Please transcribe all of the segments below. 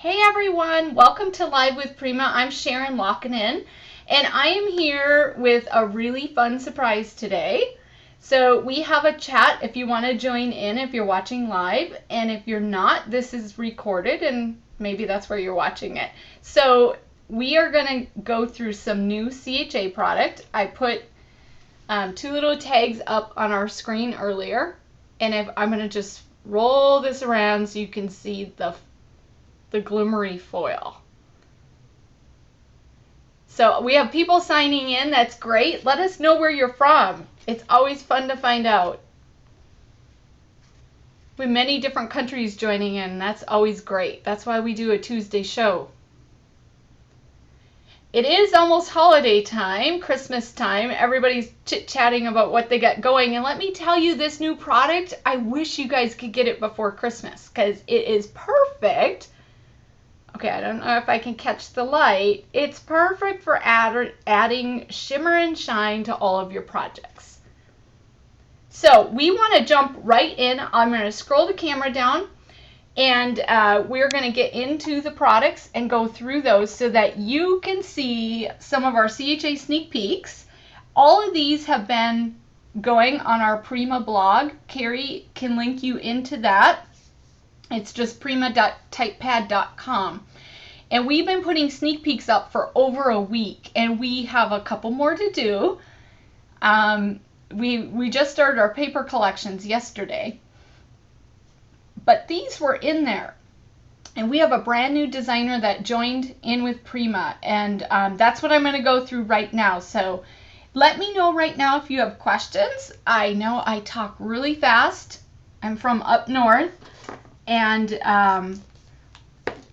Hey everyone, welcome to Live with Prima. I'm Sharon Laakkonen, and I am here with a really fun surprise today. So we have a chat if you want to join in if you're watching live, and if you're not, this is recorded and maybe that's where you're watching it. So we are going to go through some new CHA product. I put two little tags up on our screen earlier, and if I'm going to just roll this around so you can see the glimmery foil. So we have people signing in. That's great. Let us know where you're from. It's always fun to find out. We have many different countries joining in. That's always great. That's why we do a Tuesday show. It is almost holiday time, Christmas time. Everybody's chit-chatting about what they got going. And let me tell you, this new product, I wish you guys could get it before Christmas because it is perfect. Okay, I don't know if I can catch the light. It's perfect for adding shimmer and shine to all of your projects. So we want to jump right in. I'm going to scroll the camera down, and we're going to get into the products and go through those so that you can see some of our CHA sneak peeks. All of these have been going on our Prima blog. Carrie can link you into that. It's just prima.typepad.com. And we've been putting sneak peeks up for over a week, and we have a couple more to do. We just started our paper collections yesterday, but these were in there. And we have a brand new designer that joined in with Prima, and that's what I'm going to go through right now. So let me know right now if you have questions. I know I talk really fast. I'm from up north. And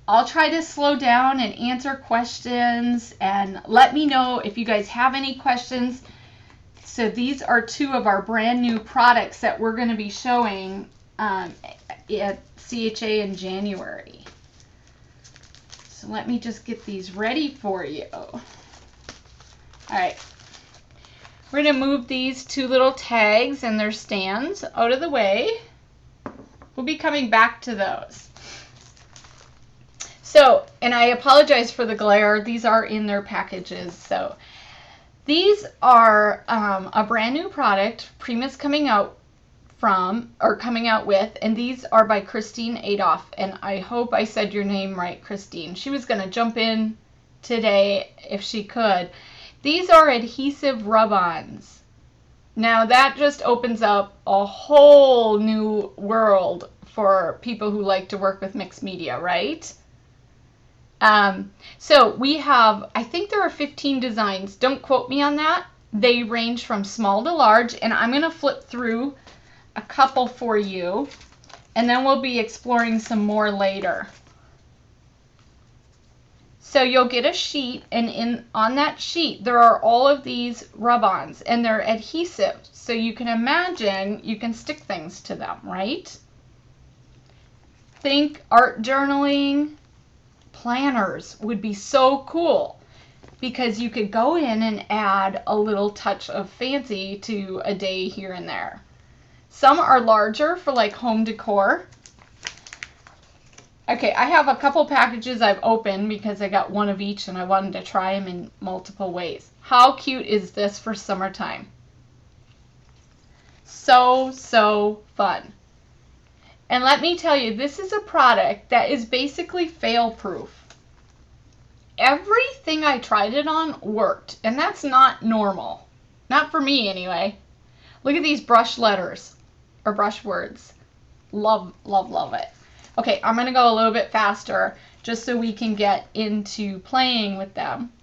I'll try to slow down and answer questions, and let me know if you guys have any questions. So these are two of our brand new products that we're going to be showing at CHA in January. So let me just get these ready for you. All right. We're going to move these two little tags and their stands out of the way. We'll be coming back to those. So, and I apologize for the glare. These are in their packages. So these are a brand new product Prima's coming out with, and these are by Christine Adolph. And I hope I said your name right, Christine. She was going to jump in today if she could. These are adhesive rub-ons. Now that just opens up a whole new world for people who like to work with mixed media, right? So we have, I think there are 15 designs. Don't quote me on that. They range from small to large, and I'm going to flip through a couple for you, and then we'll be exploring some more later. So you'll get a sheet, and on that sheet there are all of these rub-ons, and they're adhesive, so you can imagine you can stick things to them, right? Think art journaling, planners would be so cool because you could go in and add a little touch of fancy to a day here and there. Some are larger for like home decor. Okay, I have a couple packages I've opened because I got one of each and I wanted to try them in multiple ways. How cute is this for summertime? So fun. And let me tell you, this is a product that is basically fail-proof. Everything I tried it on worked, and that's not normal. Not for me anyway. Look at these brush letters, or brush words. Love, love, love it. Okay, I'm going to go a little bit faster just so we can get into playing with them.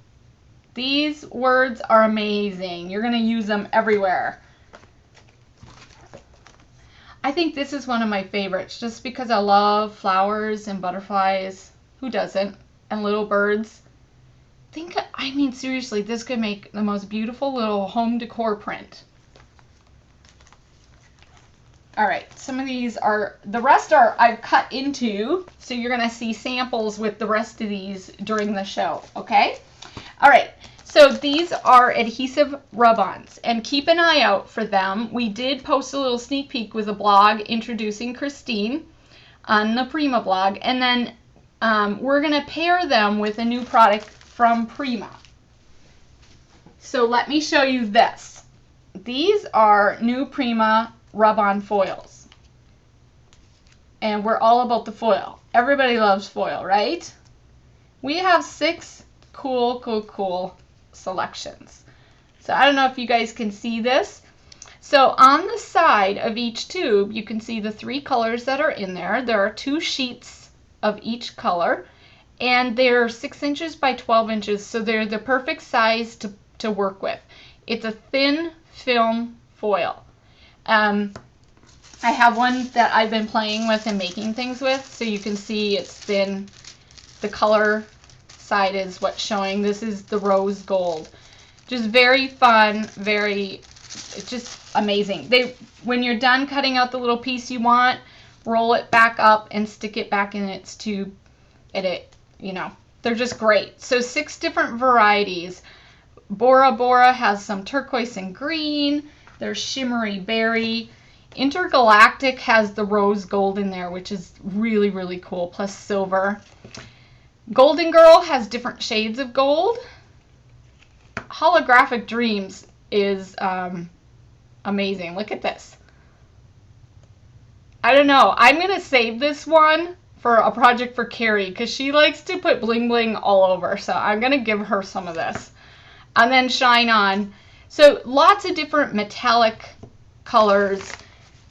These words are amazing. You're going to use them everywhere. I think this is one of my favorites just because I love flowers and butterflies. Who doesn't? And little birds. I mean, seriously, this could make the most beautiful little home decor print. All right, some of these are, the rest are I've cut into, so you're going to see samples with the rest of these during the show, okay? All right, so these are adhesive rub-ons, and keep an eye out for them. We did post a little sneak peek with a blog introducing Christine on the Prima blog, and then we're going to pair them with a new product from Prima. So let me show you this. These are new Prima rub-on foils. And we're all about the foil. Everybody loves foil, right? We have 6 cool selections. So I don't know if you guys can see this. So on the side of each tube, you can see the 3 colors that are in there. There are 2 sheets of each color, and they're 6 inches by 12 inches, so they're the perfect size to work with. It's a thin film foil. I have one that I've been playing with and making things with, so you can see it's thin. The color side is what's showing. This is the rose gold. Just very fun, it's just amazing. When you're done cutting out the little piece you want, roll it back up and stick it back in its tube, and they're just great. So 6 different varieties. Bora Bora has some turquoise and green. There's shimmery berry. Intergalactic has the rose gold in there, which is really, really cool, plus silver. Golden Girl has different shades of gold. Holographic Dreams is amazing. Look at this. I don't know. I'm going to save this one for a project for Carrie because she likes to put bling bling all over. So I'm going to give her some of this. And then Shine On. So lots of different metallic colors.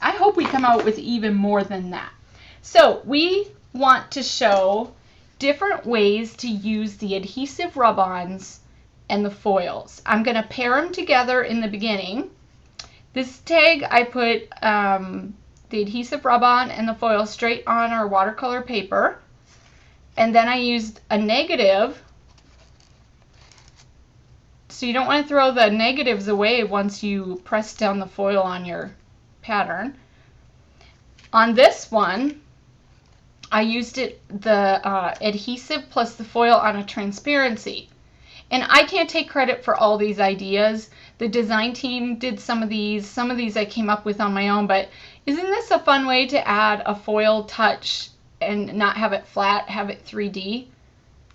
I hope we come out with even more than that. So we want to show different ways to use the adhesive rub-ons and the foils. I'm going to pair them together in the beginning. This tag I put the adhesive rub-on and the foil straight on our watercolor paper, and then I used a negative. So you don't want to throw the negatives away once you press down the foil on your pattern. On this one, I used the adhesive plus the foil on a transparency. And I can't take credit for all these ideas. The design team did some of these I came up with on my own, but isn't this a fun way to add a foil touch and not have it flat, have it 3D?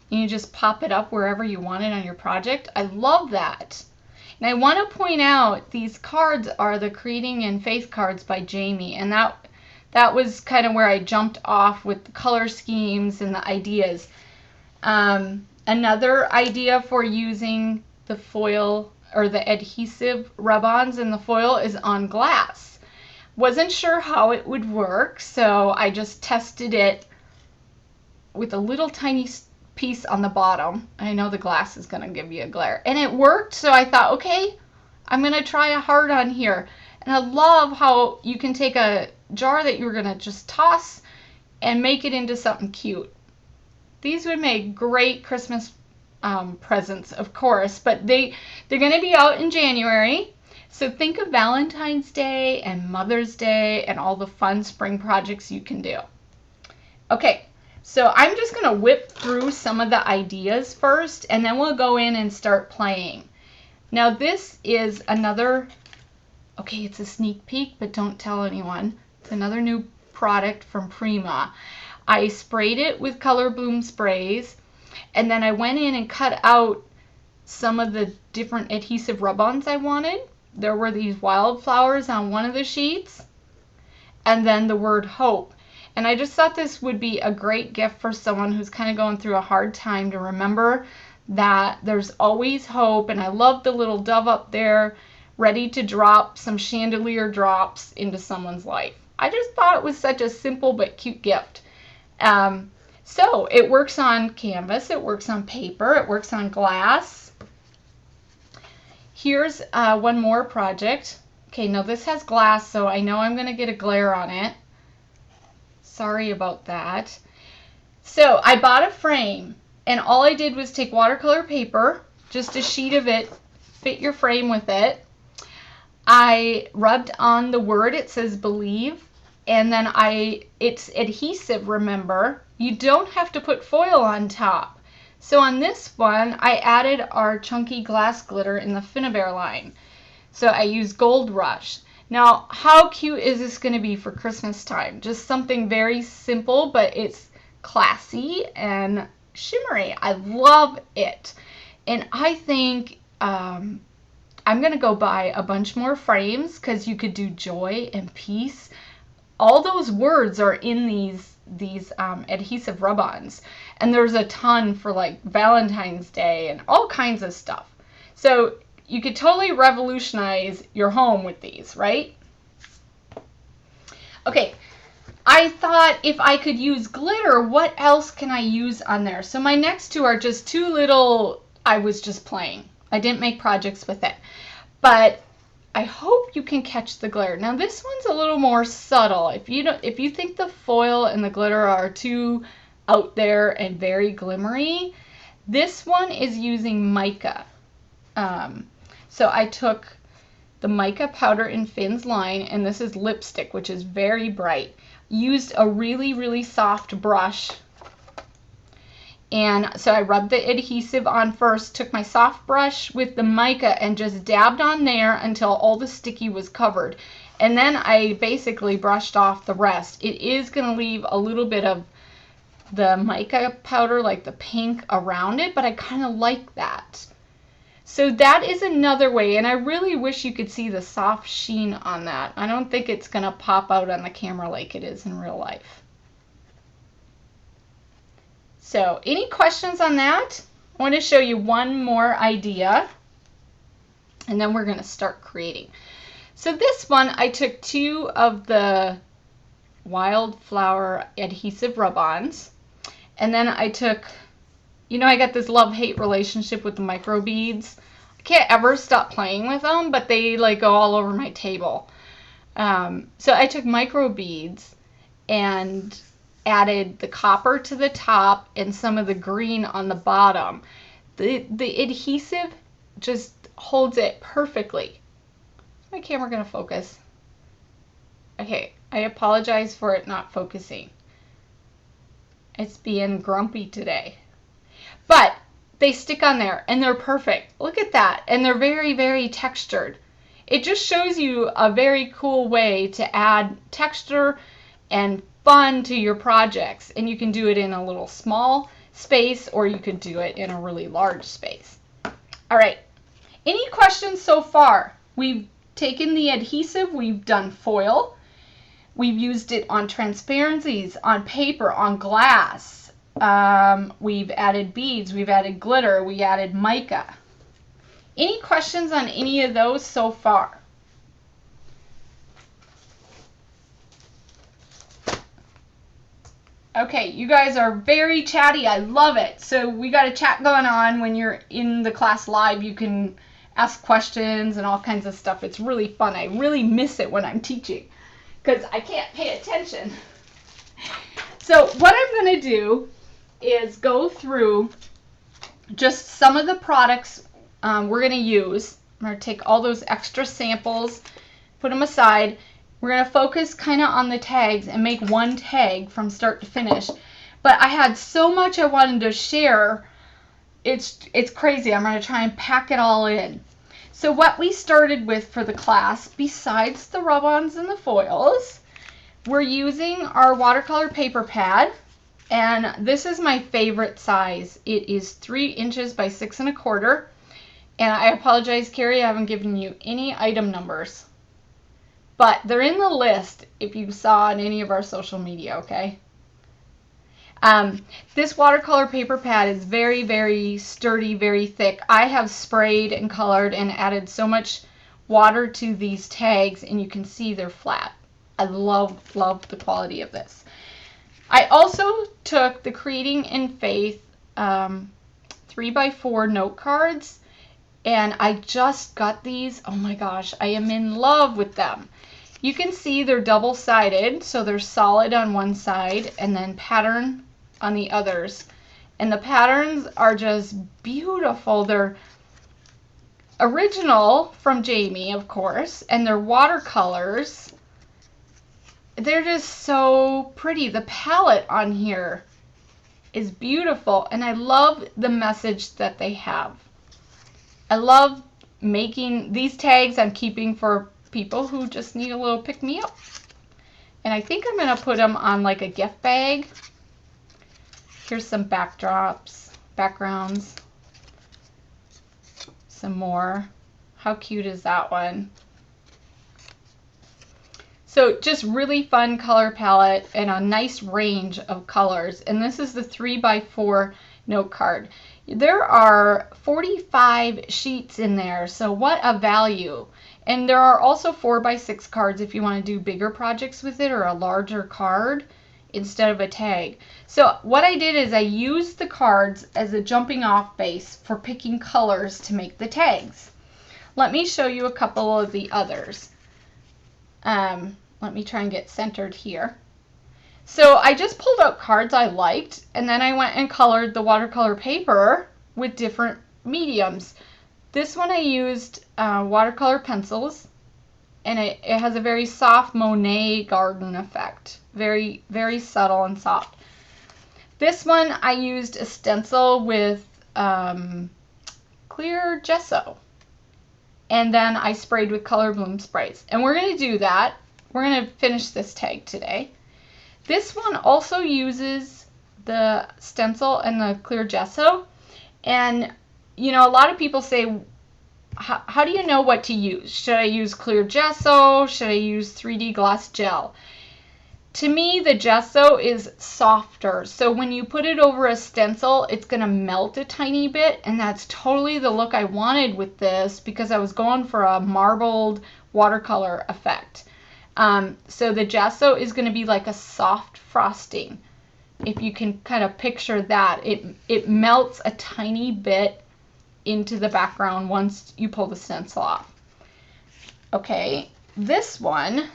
And you just pop it up wherever you want it on your project. I love that. And I want to point out these cards are the Creating in Faith cards by Jamie, and that was kind of where I jumped off with the color schemes and the ideas. Another idea for using the foil or the adhesive rub-ons and the foil is on glass. Wasn't sure how it would work, so I just tested it with a little tiny piece on the bottom. I know the glass is going to give you a glare, and it worked, so I thought, okay, I'm going to try a heart on here. And I love how you can take a jar that you're going to just toss and make it into something cute. These would make great Christmas presents, of course, but they're going to be out in January. So think of Valentine's Day and Mother's Day and all the fun spring projects you can do. Okay, so I'm just going to whip through some of the ideas first, and then we'll go in and start playing. Now this is another, okay, it's a sneak peek, but don't tell anyone. It's another new product from Prima. I sprayed it with Color Bloom sprays, and then I went in and cut out some of the different adhesive rub-ons I wanted. There were these wildflowers on one of the sheets, and then the word hope. And I just thought this would be a great gift for someone who's kind of going through a hard time to remember that there's always hope. And I love the little dove up there, ready to drop some chandelier drops into someone's life. I just thought it was such a simple but cute gift. So it works on canvas, it works on paper, it works on glass. Here's one more project. Okay, now this has glass, so I know I'm going to get a glare on it. Sorry about that. So I bought a frame, and all I did was take watercolor paper, just a sheet of it, fit your frame with it. I rubbed on the word, it says believe, and then it's adhesive, remember. You don't have to put foil on top. So on this one, I added our chunky glass glitter in the Finnabair line. So I used Gold Rush. Now, how cute is this going to be for Christmas time? Just something very simple, but it's classy and shimmery. I love it. And I think I'm going to go buy a bunch more frames because you could do joy and peace. All those words are in these adhesive rub-ons. And there's a ton for like Valentine's Day and all kinds of stuff. So you could totally revolutionize your home with these, right? Okay, I thought if I could use glitter, what else can I use on there? So my next two are just two little, I was just playing. I didn't make projects with it. But I hope you can catch the glitter. Now this one's a little more subtle. If you think the foil and the glitter are too out there and very glimmery, this one is using mica. So I took the mica powder in Finn's line, and this is lipstick, which is very bright. Used a really, really soft brush. And so I rubbed the adhesive on first, took my soft brush with the mica and just dabbed on there until all the sticky was covered. And then I basically brushed off the rest. It is going to leave a little bit of the mica powder, like the pink, around it, but I kind of like that. So that is another way, and I really wish you could see the soft sheen on that. I don't think it's going to pop out on the camera like it is in real life. So any questions on that? I want to show you one more idea, and then we're going to start creating. So this one, I took two of the wildflower adhesive rub-ons, and then I took, you know, I got this love-hate relationship with the micro beads. I can't ever stop playing with them, but they like go all over my table. So I took micro beads and added the copper to the top and some of the green on the bottom. The adhesive just holds it perfectly. Is my camera going to focus? Okay, I apologize for it not focusing. It's being grumpy today. But they stick on there and they're perfect. Look at that. And they're very, very textured. It just shows you a very cool way to add texture and fun to your projects. And you can do it in a little small space, or you could do it in a really large space. All right. Any questions so far? We've taken the adhesive, we've done foil. We've used it on transparencies, on paper, on glass. We've added beads, we've added glitter, we added mica. Any questions on any of those so far? Okay, you guys are very chatty. I love it. So we got a chat going on when you're in the class live. You can ask questions and all kinds of stuff. It's really fun. I really miss it when I'm teaching because I can't pay attention. So what I'm going to do is go through just some of the products we're going to use. I'm going to take all those extra samples, put them aside. We're going to focus kind of on the tags and make one tag from start to finish. But I had so much I wanted to share. It's crazy. I'm going to try and pack it all in. So what we started with for the class, besides the rub-ons and the foils, we're using our watercolor paper pad. And this is my favorite size. It is 3 inches by 6 1/4. And I apologize, Carrie, I haven't given you any item numbers. But they're in the list if you saw on any of our social media, okay? This watercolor paper pad is very, very sturdy, very thick. I have sprayed and colored and added so much water to these tags, and you can see they're flat. I love the quality of this. I also took the Creating in Faith 3x4 note cards, and I just got these. Oh my gosh, I am in love with them. You can see they're double-sided, so they're solid on one side and then pattern on the others. And the patterns are just beautiful. They're original from Jamie, of course, and they're watercolors. They're just so pretty. The palette on here is beautiful, and I love the message that they have. I love making these tags. I'm keeping for people who just need a little pick-me-up. And I think I'm going to put them on like a gift bag. Here's some backgrounds. Some more. How cute is that one? So just really fun color palette and a nice range of colors. And this is the 3x4 note card. There are 45 sheets in there, so what a value. And there are also 4x6 cards if you want to do bigger projects with it, or a larger card instead of a tag. So what I did is I used the cards as a jumping off base for picking colors to make the tags. Let me show you a couple of the others. Let me try and get centered here. So I just pulled out cards I liked, and then I went and colored the watercolor paper with different mediums. This one I used watercolor pencils, and it has a very soft Monet garden effect. Very, very subtle and soft. This one I used a stencil with clear gesso, and then I sprayed with color bloom sprays. And we're going to do that. We're going to finish this tag today. This one also uses the stencil and the clear gesso. And, you know, a lot of people say, how do you know what to use? Should I use clear gesso? Should I use 3D gloss gel? To me, the gesso is softer. So when you put it over a stencil, it's going to melt a tiny bit. And that's totally the look I wanted with this, because I was going for a marbled watercolor effect. So the gesso is going to be like a soft frosting. If you can kind of picture that, it melts a tiny bit into the background once you pull the stencil off. Okay, this one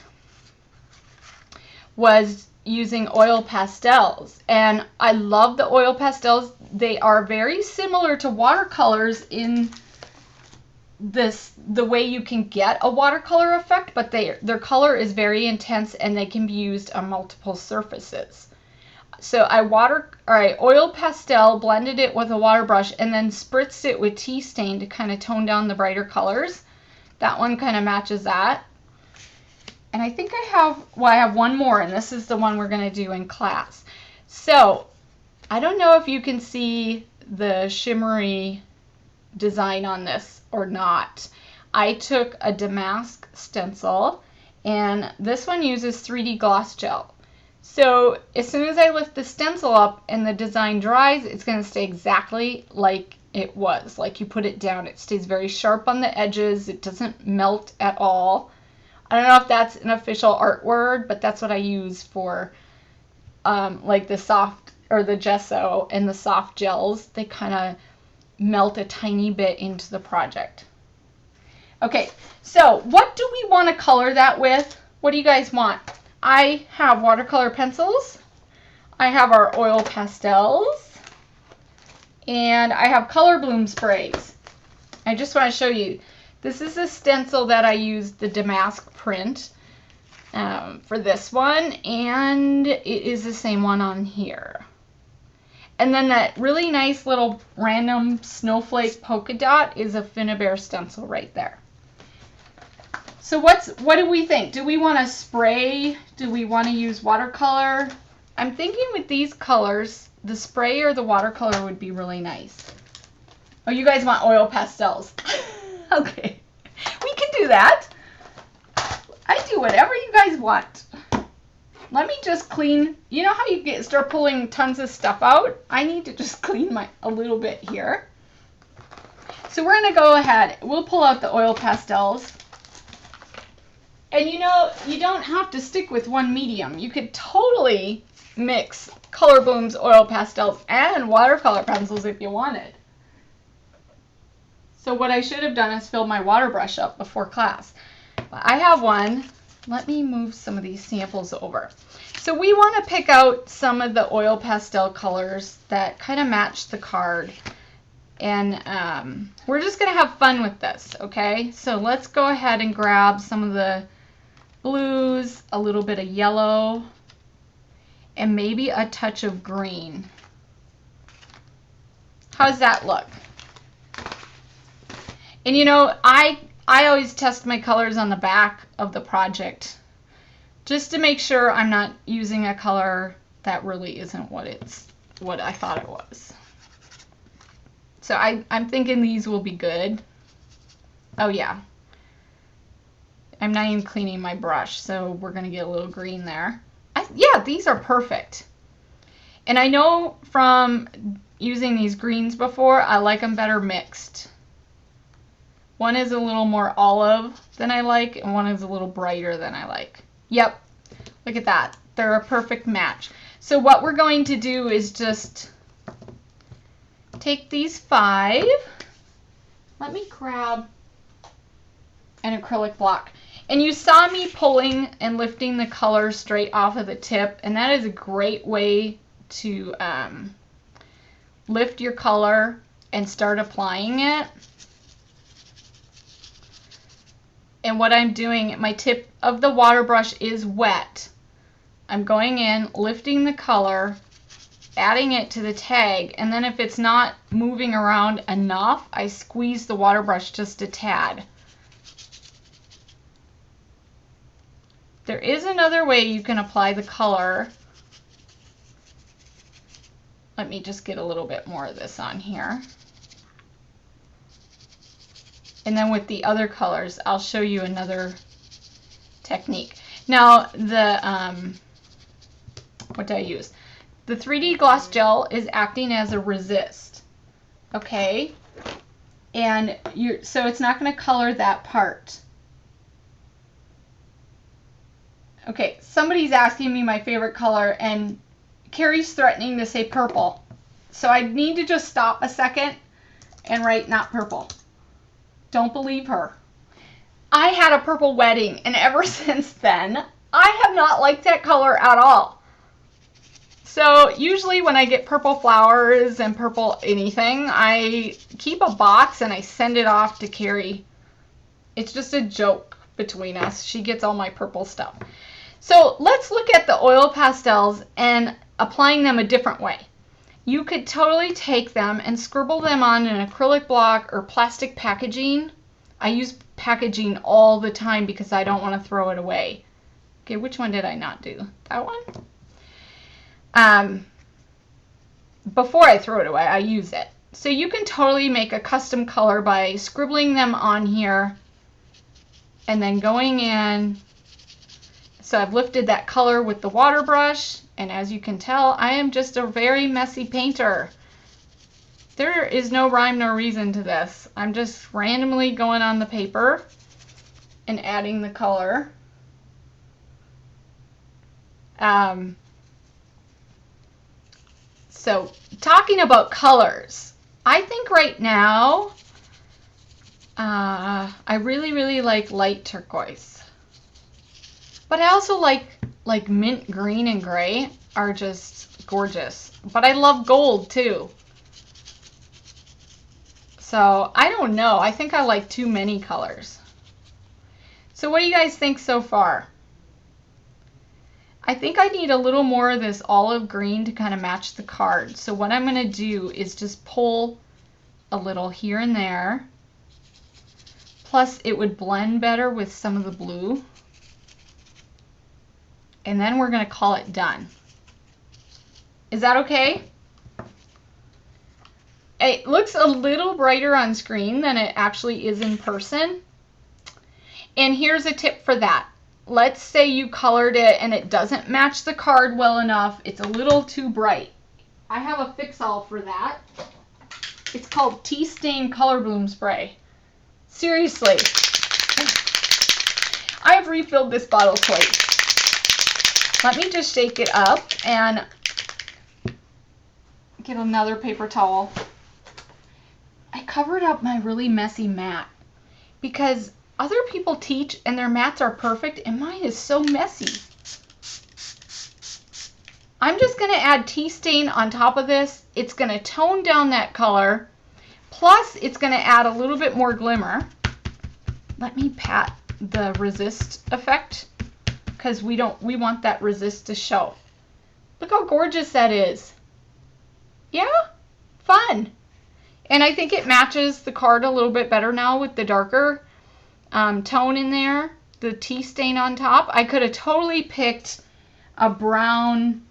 was using oil pastels, and I love the oil pastels. They are very similar to watercolors in the way you can get a watercolor effect, but their color is very intense and they can be used on multiple surfaces. So I oil pastel, blended it with a water brush, and then spritzed it with tea stain to kind of tone down the brighter colors. That one kind of matches that. And I think I have one more, and this is the one we're going to do in class. So I don't know if you can see the shimmery design on this or not. I took a damask stencil, and this one uses 3D gloss gel. So as soon as I lift the stencil up and the design dries, it's going to stay exactly like it was, like you put it down. It stays very sharp on the edges. It doesn't melt at all. I don't know if that's an official art word, but that's what I use for like the soft, or the gesso and the soft gels. They kind of melt a tiny bit into the project. Okay, so what do we want to color that with? What do you guys want? I have watercolor pencils, I have our oil pastels, and I have color bloom sprays. I just want to show you. This is a stencil that I used the damask print for this one, and it is the same one on here. And then that really nice little random snowflake polka dot is a Finnabair stencil right there. So what do we think? Do we want to spray? Do we want to use watercolor? I'm thinking with these colors, the spray or the watercolor would be really nice. Oh, you guys want oil pastels. Okay, we can do that. I do whatever you guys want. Let me just clean. You know how you start pulling tons of stuff out? I need to just clean a little bit here. So we're going to go ahead. We'll pull out the oil pastels. And you know, you don't have to stick with one medium. You could totally mix Color Bloom's oil pastels and watercolor pencils if you wanted. So what I should have done is fill my water brush up before class. But I have one. Let me move some of these samples over. So we want to pick out some of the oil pastel colors that kind of match the card. And we're just going to have fun with this, okay? So let's go ahead and grab some of the blues, a little bit of yellow, and maybe a touch of green. How's that look? And you know, I always test my colors on the back of the project just to make sure I'm not using a color that really isn't what it's what I thought it was. So I'm thinking these will be good. Oh yeah. I'm not even cleaning my brush, so we're going to get a little green there. Yeah, these are perfect. And I know from using these greens before, I like them better mixed. One is a little more olive than I like, and one is a little brighter than I like. Yep, look at that. They're a perfect match. So what we're going to do is just take these 5. Let me grab an acrylic block. And you saw me pulling and lifting the color straight off of the tip, and that is a great way to lift your color and start applying it. And what I'm doing, my tip of the water brush is wet. I'm going in, lifting the color, adding it to the tag, and then if it's not moving around enough, I squeeze the water brush just a tad. There is another way you can apply the color. Let me just get a little bit more of this on here. And then with the other colors, I'll show you another technique. Now, what do I use? The 3D gloss gel is acting as a resist, okay? And so it's not going to color that part. Okay, somebody's asking me my favorite color, and Carrie's threatening to say purple. So I need to just stop a second and write not purple. Don't believe her. I had a purple wedding, and ever since then, I have not liked that color at all. So usually when I get purple flowers and purple anything, I keep a box and I send it off to Carrie. It's just a joke between us. She gets all my purple stuff. So let's look at the oil pastels and applying them a different way. You could totally take them and scribble them on an acrylic block or plastic packaging. I use packaging all the time because I don't want to throw it away. Okay, which one did I not do? That one? Before I throw it away, I use it. So you can totally make a custom color by scribbling them on here and then going in. So I've lifted that color with the water brush, and as you can tell, I am just a very messy painter. There is no rhyme nor reason to this. I'm just randomly going on the paper and adding the color. So talking about colors, I think right now I really like light turquoise. But I also like mint green and gray are just gorgeous. But I love gold too. So I don't know. I think I like too many colors. So what do you guys think so far? I think I need a little more of this olive green to kind of match the card. So what I'm going to do is just pull a little here and there. Plus it would blend better with some of the blue. And then we're going to call it done. Is that okay? It looks a little brighter on screen than it actually is in person. And here's a tip for that. Let's say you colored it and it doesn't match the card well enough. It's a little too bright. I have a fix-all for that. It's called Tea Stain Color Bloom Spray. Seriously. I've refilled this bottle twice. Let me just shake it up and get another paper towel. I covered up my really messy mat because other people teach and their mats are perfect and mine is so messy. I'm just going to add tea stain on top of this. It's going to tone down that color. Plus it's going to add a little bit more glimmer. Let me pat the resist effect, because we want that resist to show. Look how gorgeous that is. Yeah? Fun. And I think it matches the card a little bit better now with the darker tone in there, the tea stain on top. I could have totally picked a brown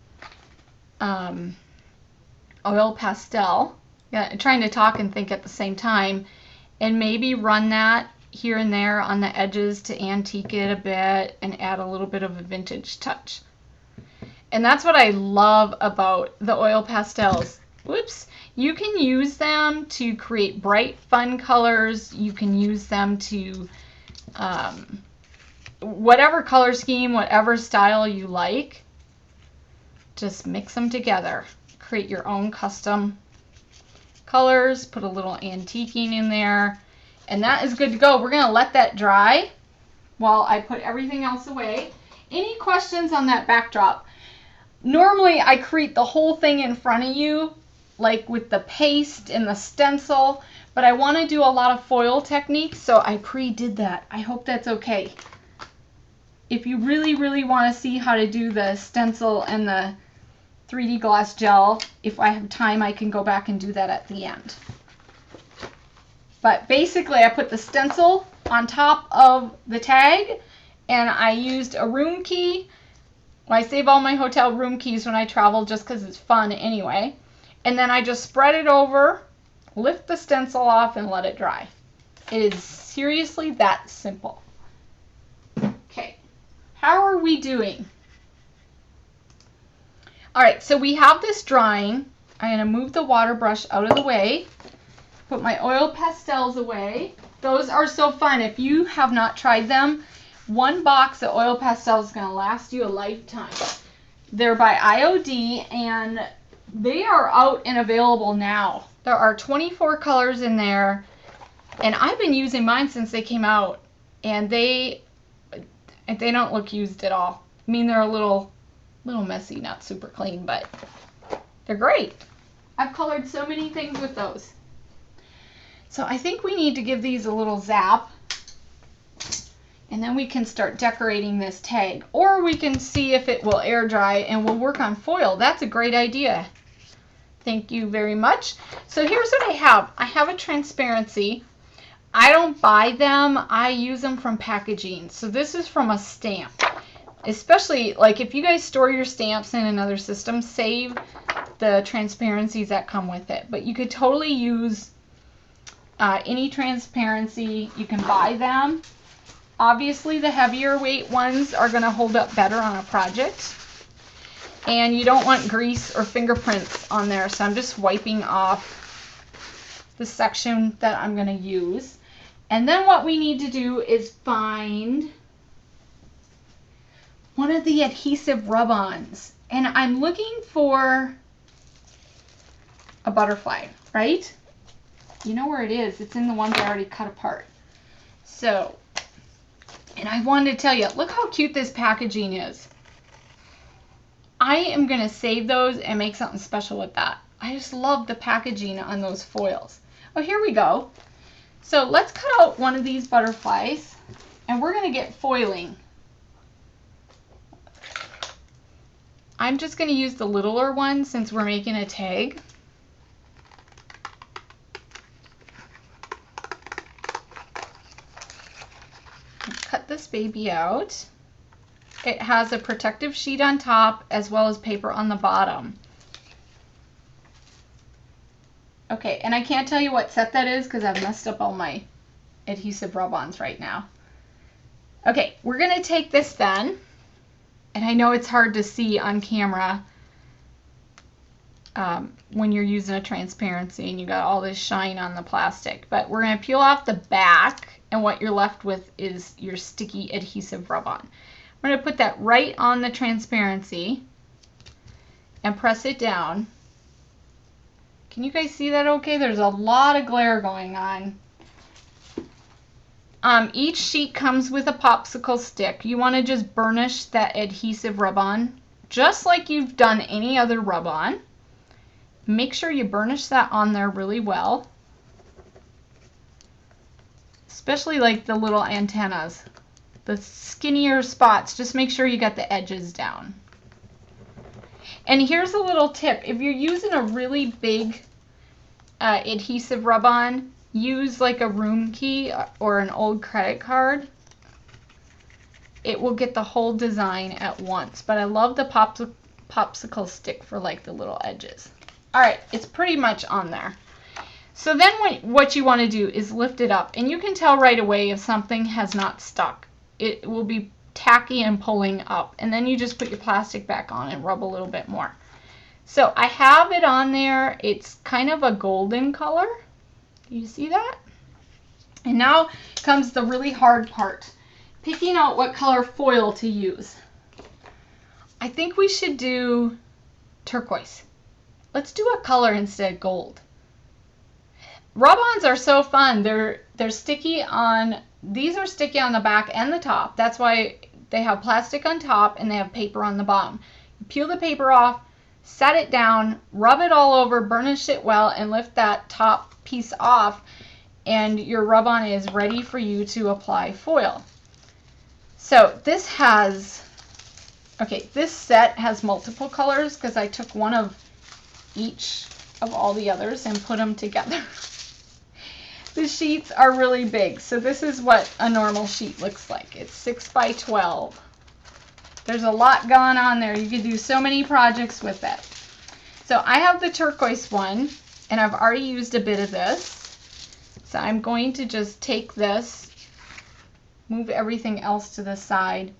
oil pastel. Yeah, trying to talk and think at the same time, and maybe run that here and there on the edges to antique it a bit and add a little bit of a vintage touch. And that's what I love about the oil pastels. Whoops. You can use them to create bright, fun colors. You can use them to whatever color scheme, whatever style you like. Just mix them together. Create your own custom colors. Put a little antiquing in there. And that is good to go. We're going to let that dry while I put everything else away. Any questions on that backdrop? Normally I create the whole thing in front of you, like with the paste and the stencil, but I want to do a lot of foil techniques, so I pre-did that. I hope that's okay. If you really, really want to see how to do the stencil and the 3D gloss gel, if I have time, I can go back and do that at the end. But basically, I put the stencil on top of the tag, and I used a room key. I save all my hotel room keys when I travel just because it's fun anyway. And then I just spread it over, lift the stencil off, and let it dry. It is seriously that simple. Okay, how are we doing? All right, so we have this drying. I'm going to move the water brush out of the way, put my oil pastels away. Those are so fun. If you have not tried them, one box of oil pastels is going to last you a lifetime. They're by IOD, and they are out and available now. There are 24 colors in there, and I've been using mine since they came out, and they don't look used at all. I mean, they're a little messy, not super clean, but they're great. I've colored so many things with those. So I think we need to give these a little zap. And then we can start decorating this tag. Or we can see if it will air dry and we'll work on foil. That's a great idea. Thank you very much. So here's what I have. I have a transparency. I don't buy them. I use them from packaging. So this is from a stamp. Especially like if you guys store your stamps in another system, save the transparencies that come with it. But you could totally use any transparency. You can buy them. Obviously, the heavier weight ones are going to hold up better on a project. And you don't want grease or fingerprints on there, so I'm just wiping off the section that I'm going to use. And then what we need to do is find one of the adhesive rub-ons. And I'm looking for a butterfly, right? You know where it is. It's in the ones I already cut apart. So, and I wanted to tell you, look how cute this packaging is. I am going to save those and make something special with that. I just love the packaging on those foils. Oh, here we go. So let's cut out one of these butterflies, and we're going to get foiling. I'm just going to use the littler one since we're making a tag. Cut this baby out. It has a protective sheet on top as well as paper on the bottom. Okay, and I can't tell you what set that is because I've messed up all my adhesive rub-ons right now. Okay, we're going to take this then, and I know it's hard to see on camera when you're using a transparency and you got all this shine on the plastic, but we're going to peel off the back, and what you're left with is your sticky adhesive rub-on. I'm going to put that right on the transparency and press it down. Can you guys see that okay? There's a lot of glare going on. Each sheet comes with a popsicle stick. You want to just burnish that adhesive rub-on just like you've done any other rub-on. Make sure you burnish that on there really well. Especially like the little antennas. The skinnier spots, just make sure you got the edges down. And here's a little tip. If you're using a really big adhesive rub-on, use like a room key or an old credit card. It will get the whole design at once. But I love the popsicle stick for like the little edges. All right, it's pretty much on there. So then what you want to do is lift it up, and you can tell right away if something has not stuck. It will be tacky and pulling up, and then you just put your plastic back on and rub a little bit more. So I have it on there. It's kind of a golden color. Do you see that? And now comes the really hard part, picking out what color foil to use. I think we should do turquoise. Let's do a color instead of gold. Rub-ons are so fun. They're sticky on, these are sticky on the back and the top. That's why they have plastic on top and they have paper on the bottom. You peel the paper off, set it down, rub it all over, burnish it well, and lift that top piece off, and your rub-on is ready for you to apply foil. So this has, okay, this set has multiple colors because I took one of each of all the others and put them together. The sheets are really big, so this is what a normal sheet looks like. It's 6 by 12. There's a lot going on there. You could do so many projects with it. So I have the turquoise one, and I've already used a bit of this. So I'm going to just take this, move everything else to the side,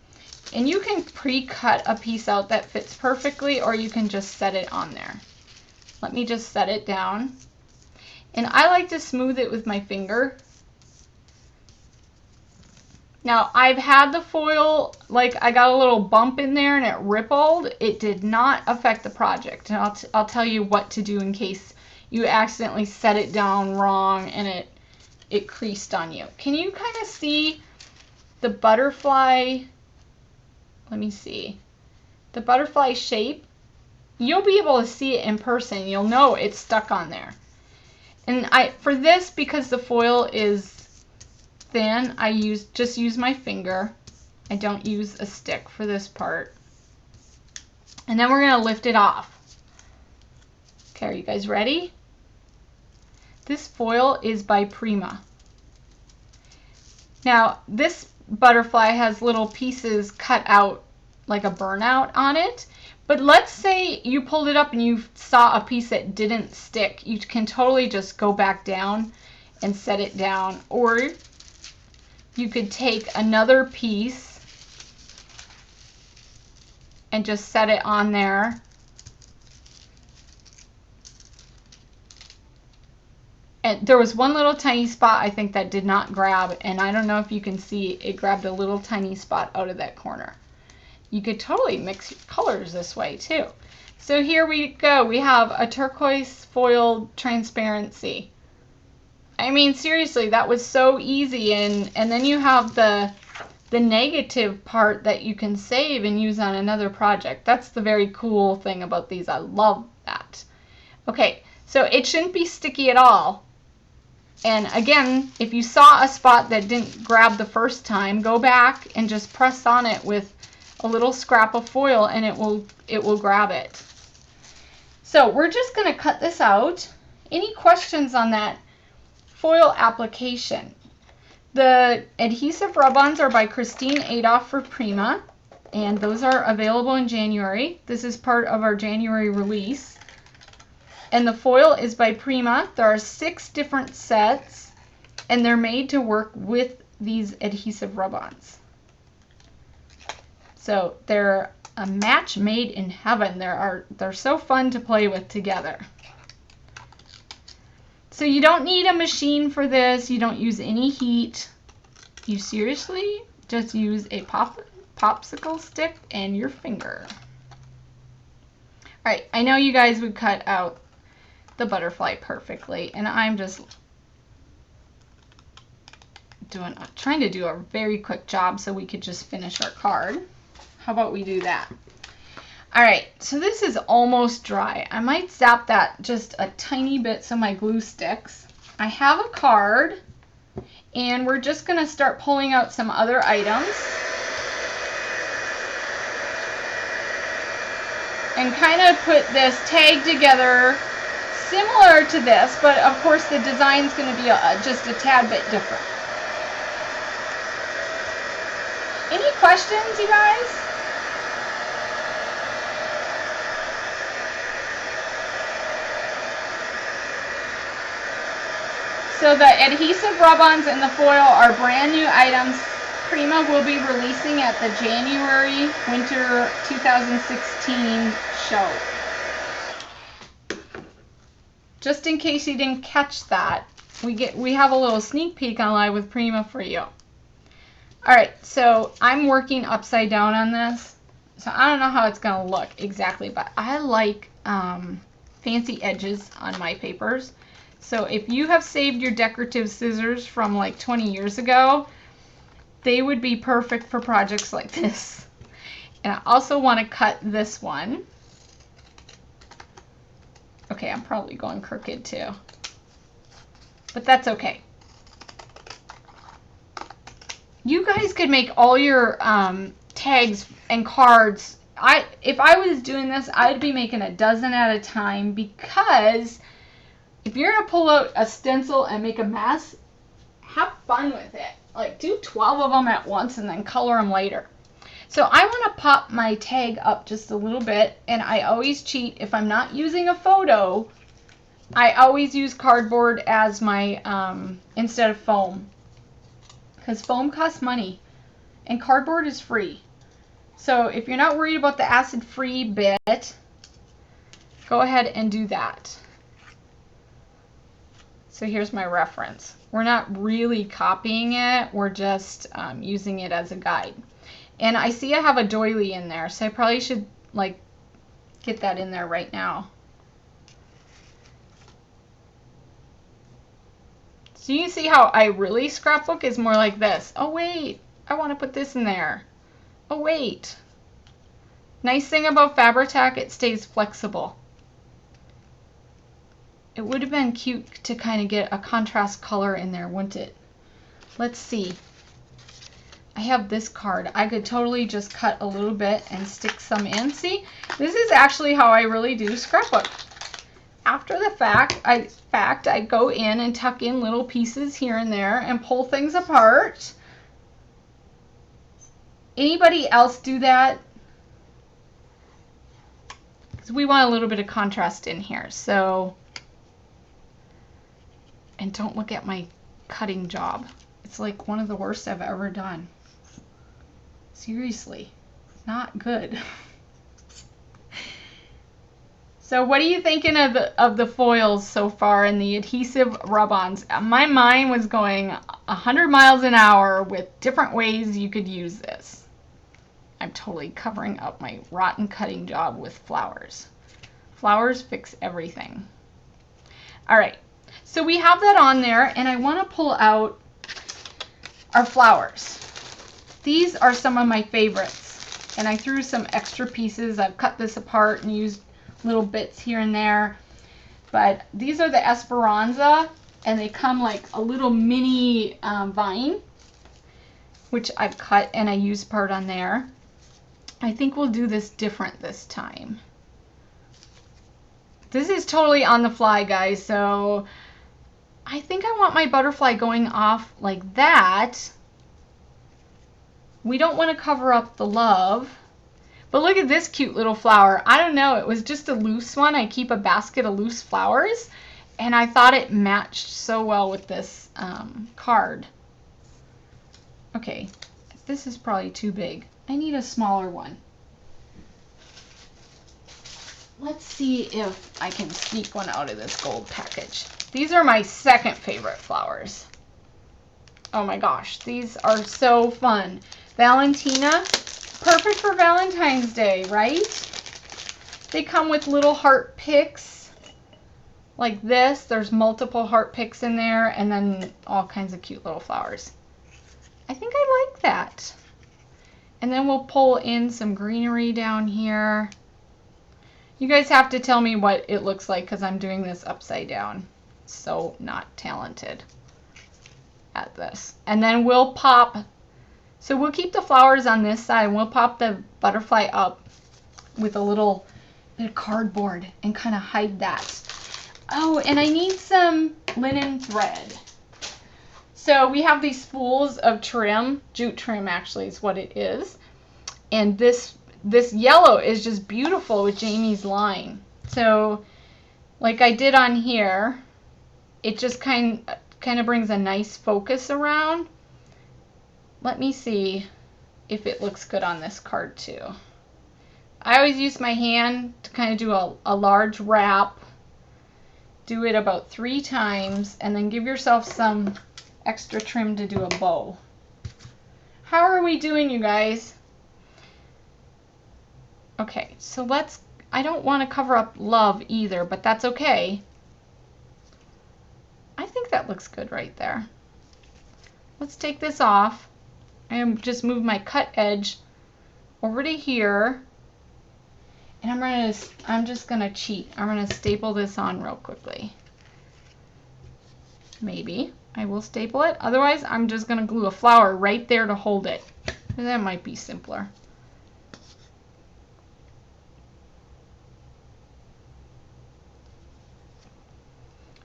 and you can pre-cut a piece out that fits perfectly, or you can just set it on there. Let me just set it down. And I like to smooth it with my finger. Now, I've had the foil, like I got a little bump in there and it rippled. It did not affect the project. And I'll tell you what to do in case you accidentally set it down wrong and it creased on you. Can you kind of see the butterfly? Let me see. The butterfly shape. You'll be able to see it in person. You'll know it's stuck on there. And for this, because the foil is thin, I just use my finger. I don't use a stick for this part. And then we're going to lift it off. Okay, are you guys ready? This foil is by Prima. Now, this butterfly has little pieces cut out, like a burnout on it. But let's say you pulled it up and you saw a piece that didn't stick. You can totally just go back down and set it down. Or you could take another piece and just set it on there. And there was one little tiny spot I think that did not grab, and I don't know if you can see, it grabbed a little tiny spot out of that corner. You could totally mix colors this way too. So here we go. We have a turquoise foil transparency. I mean, seriously, that was so easy. And then you have the negative part that you can save and use on another project. That's the very cool thing about these. I love that. Okay, so it shouldn't be sticky at all. And again, if you saw a spot that didn't grab the first time, go back and just press on it with a little scrap of foil and it will grab it. So we're just going to cut this out. Any questions on that foil application? The adhesive rub-ons are by Christine Adolph for Prima, and those are available in January. This is part of our January release. And the foil is by Prima. There are 6 different sets, and they're made to work with these adhesive rub-ons. So they're a match made in heaven. They're so fun to play with together. So you don't need a machine for this. You don't use any heat. You seriously just use a popsicle stick and your finger. All right, I know you guys would cut out the butterfly perfectly, and I'm just trying to do a very quick job so we could just finish our card. How about we do that? All right, so this is almost dry. I might zap that just a tiny bit so my glue sticks. I have a card, and we're just going to start pulling out some other items. And kind of put this tag together similar to this, but of course the design's going to be just a tad bit different. Any questions, you guys? So the adhesive rub-ons and the foil are brand new items. Prima will be releasing at the January Winter 2016 show. Just in case you didn't catch that, we have a little sneak peek on Live with Prima for you. Alright, so I'm working upside down on this. So I don't know how it's going to look exactly, but I like fancy edges on my papers. So if you have saved your decorative scissors from like 20 years ago, they would be perfect for projects like this. And I also want to cut this one. Okay, I'm probably going crooked too, but that's okay. You guys could make all your tags and cards. If I was doing this, I'd be making a dozen at a time, because if you're gonna pull out a stencil and make a mess, have fun with it. Like, do 12 of them at once and then color them later. So I want to pop my tag up just a little bit, and I always cheat. If I'm not using a photo, I always use cardboard as my instead of foam, because foam costs money and cardboard is free. So if you're not worried about the acid-free bit, go ahead and do that. So here's my reference. We're not really copying it, we're just using it as a guide. And I see I have a doily in there, so I probably should like get that in there right now. So you see how I really scrapbook is more like this. Oh wait, I want to put this in there. Oh wait. Nice thing about Fabri-Tac, it stays flexible. It would have been cute to kind of get a contrast color in there, wouldn't it? Let's see. I have this card. I could totally just cut a little bit and stick some in. See, this is actually how I really do scrapbook. After the fact, I go in and tuck in little pieces here and there and pull things apart. Anybody else do that? Because we want a little bit of contrast in here. So, and don't look at my cutting job. It's like one of the worst I've ever done. Seriously, not good. So what are you thinking of the foils so far and the adhesive rub-ons? My mind was going 100 miles an hour with different ways you could use this. I'm totally covering up my rotten cutting job with flowers. Flowers fix everything. All right, so we have that on there, and I want to pull out our flowers. These are some of my favorites, and I threw some extra pieces. I've cut this apart and used little bits here and there, but these are the Esperanza, and they come like a little mini vine, which I've cut and I used part on there. I think we'll do this different this time. This is totally on the fly, guys, so I think I want my butterfly going off like that. We don't want to cover up the love. But look at this cute little flower. I don't know, it was just a loose one. I keep a basket of loose flowers, and I thought it matched so well with this card. Okay, this is probably too big. I need a smaller one. Let's see if I can sneak one out of this gold package. These are my second favorite flowers. Oh my gosh, these are so fun. Valentina, perfect for Valentine's Day, right? They come with little heart picks like this. There's multiple heart picks in there, and then all kinds of cute little flowers. I think I like that. And then we'll pull in some greenery down here. You guys have to tell me what it looks like, because I'm doing this upside down. So not talented at this. And then we'll pop, so we'll keep the flowers on this side, and we'll pop the butterfly up with a little bit of cardboard and kind of hide that. Oh, and I need some linen thread. So we have these spools of trim, jute trim actually is what it is. And this yellow is just beautiful with Jamie's line. So like I did on here, it just kind kind of brings a nice focus around. Let me see if it looks good on this card too. I always use my hand to kind of do a large wrap. Do it about 3 times and then give yourself some extra trim to do a bow. How are we doing, you guys? Okay, so I don't want to cover up love either, but that's okay. I think that looks good right there. Let's take this off. I just move my cut edge over to here. And I'm just gonna cheat. I'm gonna staple this on real quickly. Maybe I will staple it. Otherwise, I'm just gonna glue a flower right there to hold it. That might be simpler.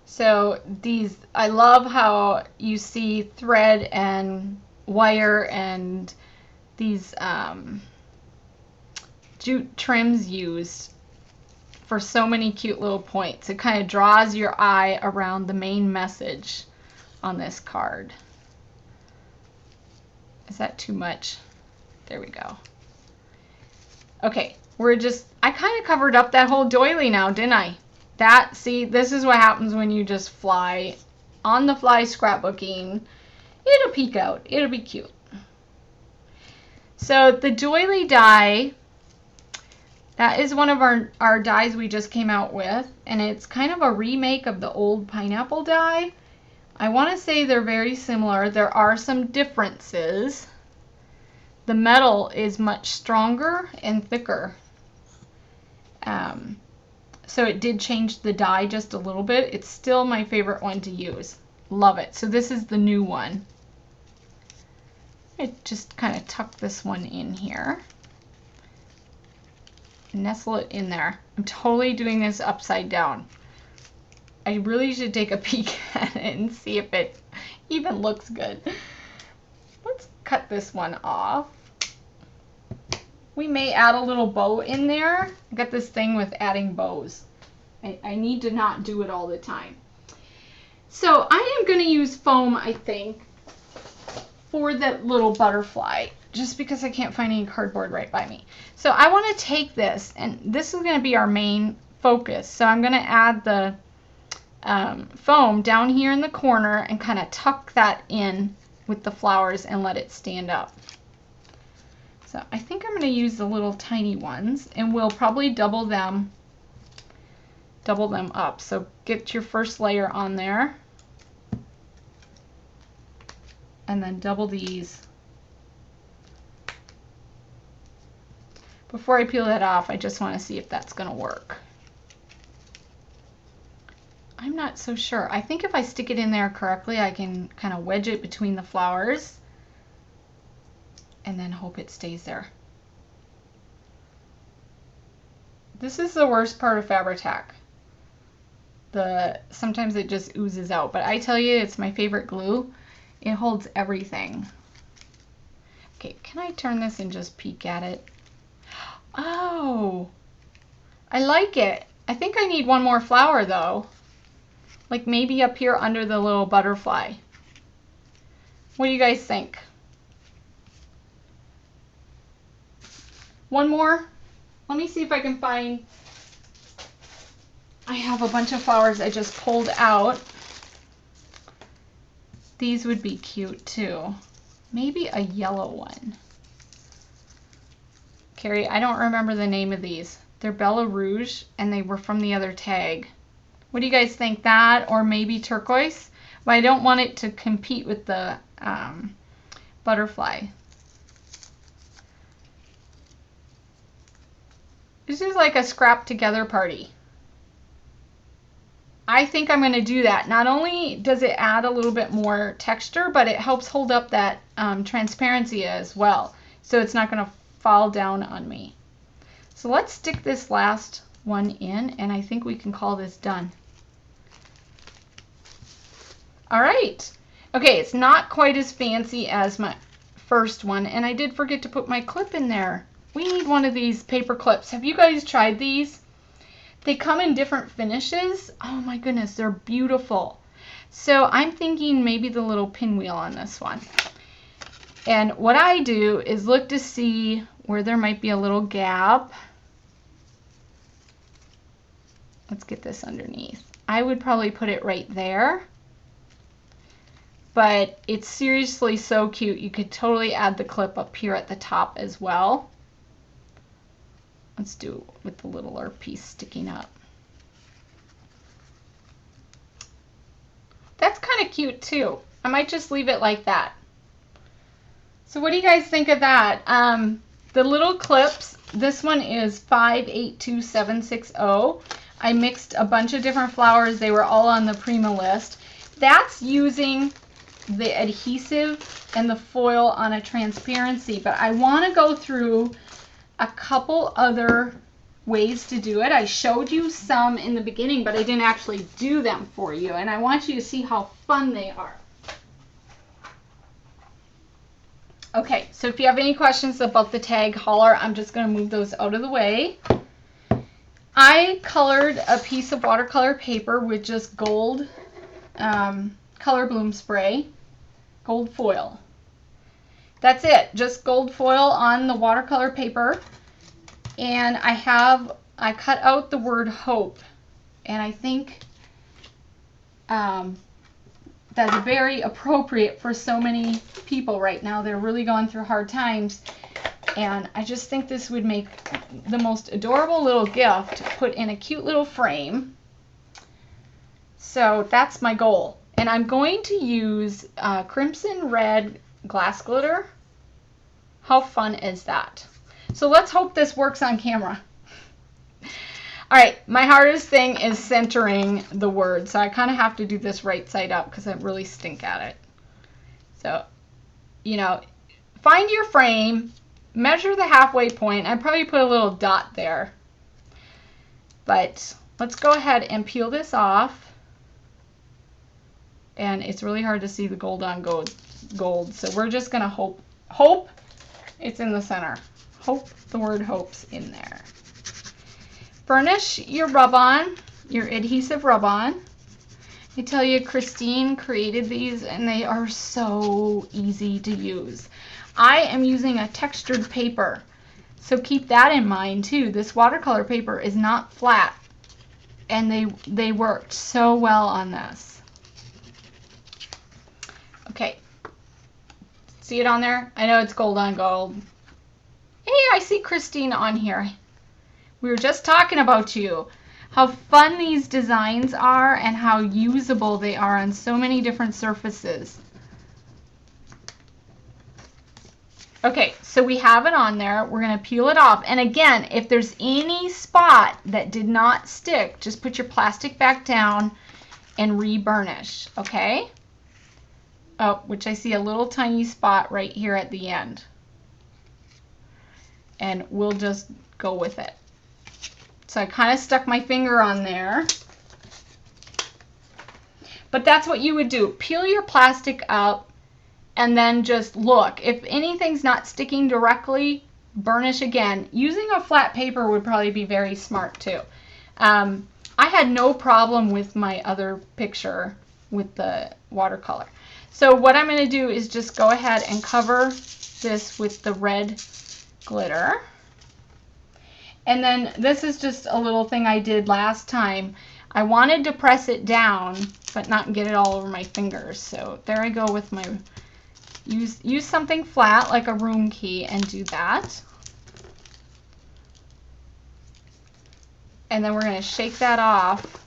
So these, I love how you see thread and wire and these jute trims used for so many cute little points. It kind of draws your eye around the main message on this card. Is that too much? There we go. Okay, I kind of covered up that whole doily now, didn't I? See, this is what happens when you just fly, on the fly scrapbooking. It'll peek out. It'll be cute. So the Doily Die, that is one of our dies we just came out with, and it's kind of a remake of the old pineapple die. I want to say they're very similar. There are some differences. The metal is much stronger and thicker. So it did change the die just a little bit. It's still my favorite one to use. Love it. So this is the new one. I just kind of tuck this one in here. Nestle it in there. I'm totally doing this upside down. I really should take a peek at it and see if it even looks good. Let's cut this one off. We may add a little bow in there. I got this thing with adding bows. I need to not do it all the time. So I am going to use foam, I think, for that little butterfly, just because I can't find any cardboard right by me. So I want to take this, and this is going to be our main focus. So I'm going to add the foam down here in the corner and kind of tuck that in with the flowers and let it stand up. So I think I'm going to use the little tiny ones, and we'll probably double them up. So get your first layer on there, and then double these. Before I peel that off, I just want to see if that's going to work. I'm not so sure. I think if I stick it in there correctly, I can kind of wedge it between the flowers and then hope it stays there. This is the worst part of Fabri-Tac. Sometimes it just oozes out, but I tell you, it's my favorite glue. It holds everything. Okay, can I turn this and just peek at it? Oh, I like it. I think I need one more flower though. Like maybe up here under the little butterfly. What do you guys think? One more? Let me see if I can find... I have a bunch of flowers I just pulled out. These would be cute too. Maybe a yellow one. Carrie, I don't remember the name of these. They're Bella Rouge, and they were from the other tag. What do you guys think? That or maybe turquoise? But I don't want it to compete with the butterfly. This is like a scrap together party. I think I'm going to do that. Not only does it add a little bit more texture, but it helps hold up that transparency as well. So it's not going to fall down on me. So let's stick this last one in, and I think we can call this done. All right. Okay, it's not quite as fancy as my first one, and I did forget to put my clip in there. We need one of these paper clips. Have you guys tried these? They come in different finishes. Oh my goodness, they're beautiful. So I'm thinking maybe the little pinwheel on this one. And what I do is look to see where there might be a little gap. Let's get this underneath. I would probably put it right there. But it's seriously so cute. You could totally add the clip up here at the top as well. Let's do it with the littler piece sticking up. That's kind of cute too. I might just leave it like that. So what do you guys think of that? The little clips, this one is 582760. I mixed a bunch of different flowers. They were all on the Prima list. That's using the adhesive and the foil on a transparency, but I want to go through a couple other ways to do it. I showed you some in the beginning, but I didn't actually do them for you, and I want you to see how fun they are. Okay, so if you have any questions about the tag, holler. I'm just going to move those out of the way. I colored a piece of watercolor paper with just gold color bloom spray, gold foil. That's it, just gold foil on the watercolor paper. And I cut out the word hope, and I think that's very appropriate for so many people right now. They're really going through hard times, and I just think this would make the most adorable little gift to put in a cute little frame. So that's my goal. And I'm going to use crimson red glass glitter. How fun is that? So let's hope this works on camera. All right, my hardest thing is centering the word, so I kind of have to do this right side up because I really stink at it. So, you know, find your frame, measure the halfway point. I probably put a little dot there. But let's go ahead and peel this off. And it's really hard to see the gold on gold. So we're just going to hope it's in the center. Hope the word hope's in there. Burnish your rub-on, your adhesive rub-on. I tell you, Christine created these and they are so easy to use. I am using a textured paper, so keep that in mind too. This watercolor paper is not flat, and they worked so well on this. Okay, see it on there? I know it's gold on gold. Hey, I see Christine on here. We were just talking about you. How fun these designs are and how usable they are on so many different surfaces. Okay, so we have it on there. We're going to peel it off. And again, if there's any spot that did not stick, just put your plastic back down and re-burnish, okay? Oh, which I see a little tiny spot right here at the end. And we'll just go with it. So I kind of stuck my finger on there. But that's what you would do. Peel your plastic up and then just look. If anything's not sticking directly, burnish again. Using a flat paper would probably be very smart too. I had no problem with my other picture with the watercolor. So what I'm going to do is just go ahead and cover this with the red glitter. And then this is just a little thing I did last time. I wanted to press it down, but not get it all over my fingers. So there I go with my, use something flat like a room key and do that. And then we're going to shake that off.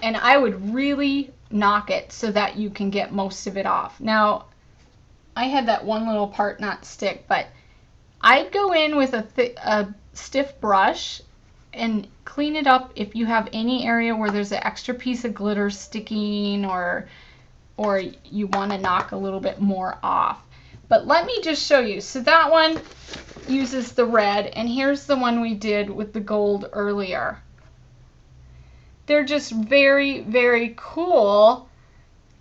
And I would really knock it so that you can get most of it off. Now, I had that one little part not stick, but I'd go in with a stiff brush and clean it up if you have any area where there's an extra piece of glitter sticking or you want to knock a little bit more off. But let me just show you. So that one uses the red, and here's the one we did with the gold earlier. They're just very, very cool.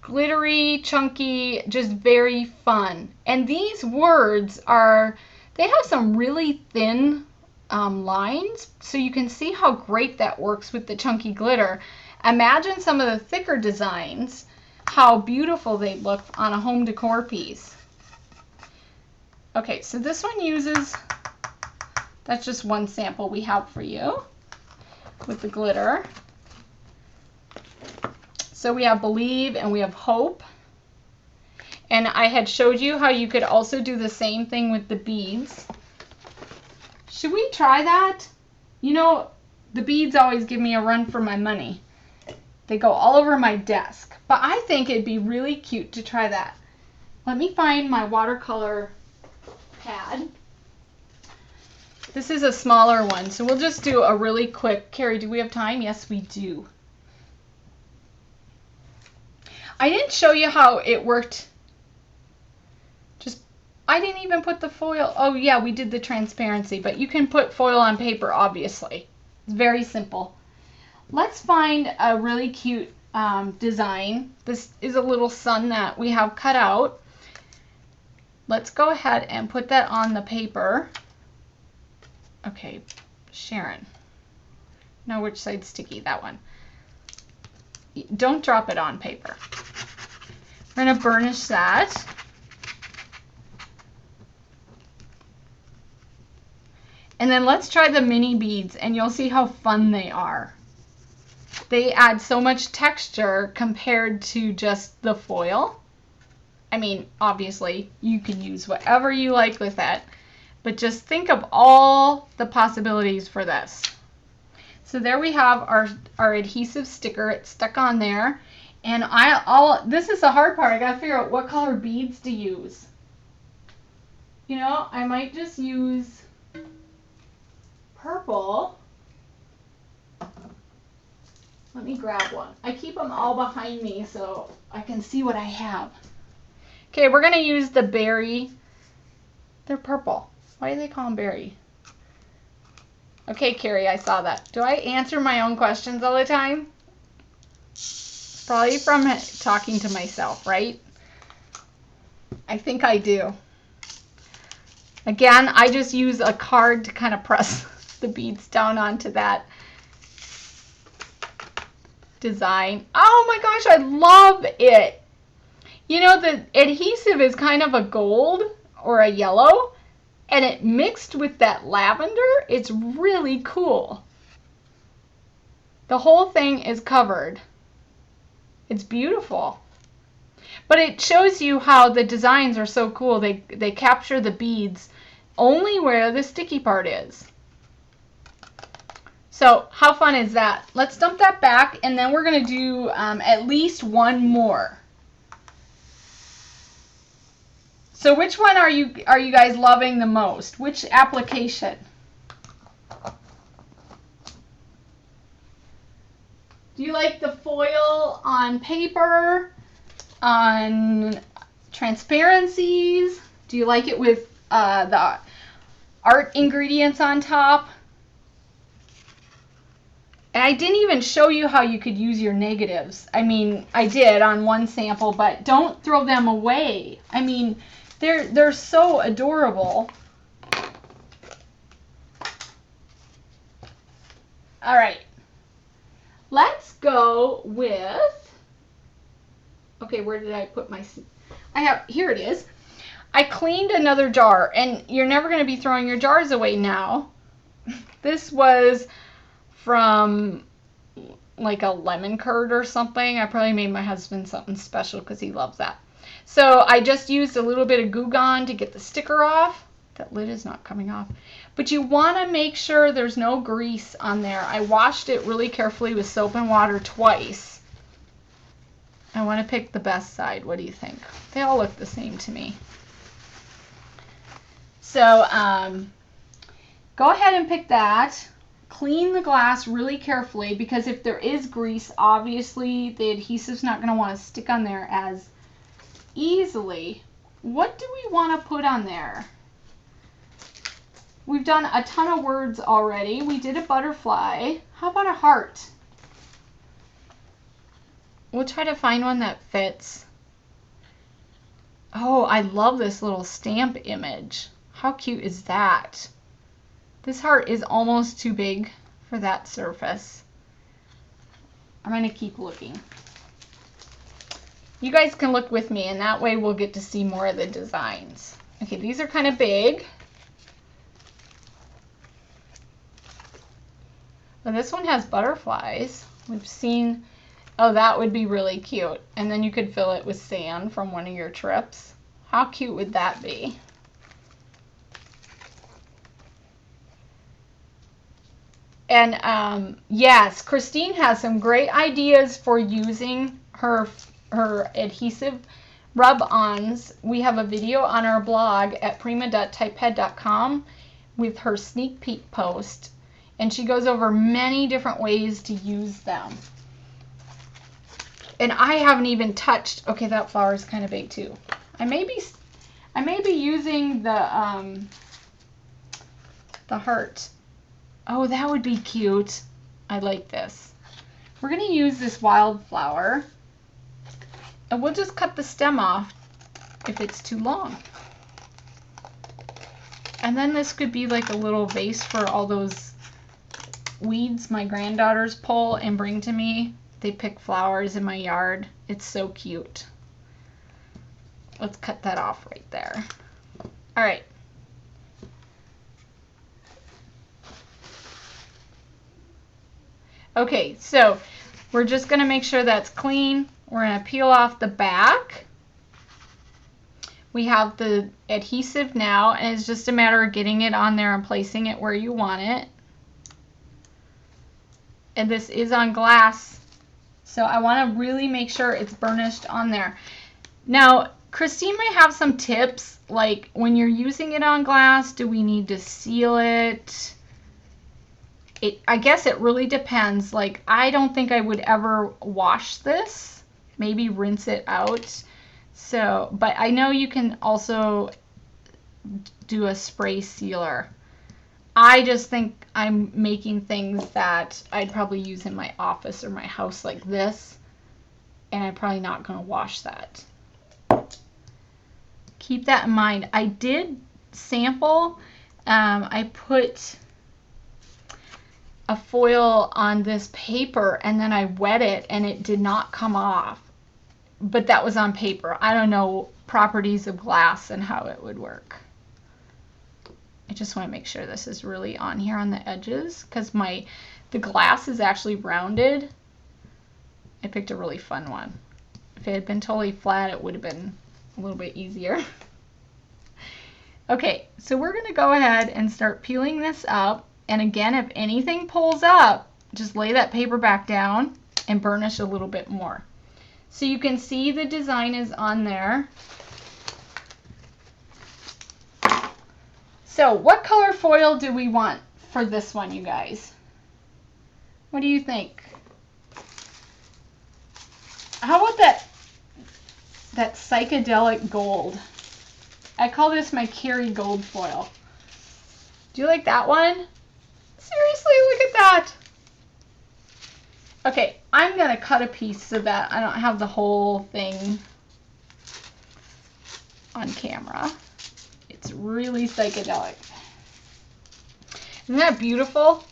Glittery, chunky, just very fun. And these words are, they have some really thin lines so you can see how great that works with the chunky glitter. Imagine some of the thicker designs, how beautiful they look on a home decor piece. Okay, so this one uses, that's just one sample we have for you with the glitter. So we have Believe and we have Hope. And I had showed you how you could also do the same thing with the beads. Should we try that? You know, the beads always give me a run for my money. They go all over my desk. But I think it'd be really cute to try that. Let me find my watercolor pad. This is a smaller one, so we'll just do a really quick. Carrie, do we have time? Yes, we do. I didn't show you how it worked. I didn't even put the foil. Oh yeah, we did the transparency, but you can put foil on paper, obviously. It's very simple. Let's find a really cute design. This is a little sun that we have cut out. Let's go ahead and put that on the paper. Okay, Sharon. Know which side's sticky? That one. Don't drop it on paper. We're going to burnish that. And then let's try the mini beads and you'll see how fun they are. They add so much texture compared to just the foil. I mean, obviously you can use whatever you like with that, but just think of all the possibilities for this. So there we have our adhesive sticker. It's stuck on there. And this is the hard part. I gotta figure out what color beads to use. You know, I might just use purple. Let me grab one. I keep them all behind me so I can see what I have. Okay, we're going to use the berry. They're purple. Why do they call them berry? Okay, Carrie, I saw that. Do I answer my own questions all the time? Probably from talking to myself, right? I think I do. Again, I just use a card to kind of press the beads down onto that design. Oh my gosh, I love it. You know, the adhesive is kind of a gold or a yellow, and it mixed with that lavender. It's really cool. The whole thing is covered. It's beautiful. But it shows you how the designs are so cool. They capture the beads only where the sticky part is. So how fun is that? Let's dump that back, and then we're going to do at least one more. So which one are you guys loving the most? Which application? Do you like the foil on paper, on transparencies? Do you like it with the art ingredients on top? And I didn't even show you how you could use your negatives. I mean, I did on one sample, but don't throw them away. I mean, they're so adorable. All right. Let's go with, okay, where did I put my, here it is. I cleaned another jar, and you're never going to be throwing your jars away now. This was from like a lemon curd or something. I probably made my husband something special because he loves that. So I just used a little bit of Goo Gone to get the sticker off. That lid is not coming off. But you want to make sure there's no grease on there. I washed it really carefully with soap and water twice. I want to pick the best side. What do you think? They all look the same to me. So go ahead and pick that. Clean the glass really carefully, because if there is grease, obviously the adhesive's not going to want to stick on there as easily. What do we want to put on there? We've done a ton of words already. We did a butterfly. How about a heart? We'll try to find one that fits. Oh, I love this little stamp image. How cute is that? This heart is almost too big for that surface. I'm going to keep looking. You guys can look with me, and that way we'll get to see more of the designs. Okay, these are kind of big. Well, this one has butterflies. We've seen, oh, that would be really cute. And then you could fill it with sand from one of your trips. How cute would that be? And yes, Christine has some great ideas for using her adhesive rub-ons. We have a video on our blog at prima.typepad.com with her sneak peek post, and she goes over many different ways to use them. And I haven't even touched. Okay, that flower is kind of big too. I may be using the heart. Oh, that would be cute. I like this. We're going to use this wildflower, and we'll just cut the stem off if it's too long. And then this could be like a little vase for all those weeds my granddaughters pull and bring to me. They pick flowers in my yard. It's so cute. Let's cut that off right there. All right. Okay, so we're just going to make sure that's clean. We're going to peel off the back. We have the adhesive now, and it's just a matter of getting it on there and placing it where you want it. And this is on glass, so I want to really make sure it's burnished on there. Now, Christine might have some tips, like when you're using it on glass, do we need to seal it? I guess it really depends. Like, I don't think I would ever wash this. Maybe rinse it out. So, but I know you can also do a spray sealer. I just think I'm making things that I'd probably use in my office or my house like this, and I'm probably not going to wash that. Keep that in mind. I did sample. I put a foil on this paper and then I wet it and it did not come off. But that was on paper. I don't know properties of glass and how it would work. I just want to make sure this is really on here on the edges because the glass is actually rounded. I picked a really fun one. If it had been totally flat, it would have been a little bit easier. Okay, so we're going to go ahead and start peeling this up. And again, if anything pulls up, just lay that paper back down and burnish a little bit more. So you can see the design is on there. So what color foil do we want for this one, you guys? What do you think? How about that psychedelic gold? I call this my Carrie Gold foil. Do you like that one? Seriously, look at that. Okay, I'm going to cut a piece so that I don't have the whole thing on camera. It's really psychedelic. Isn't that beautiful?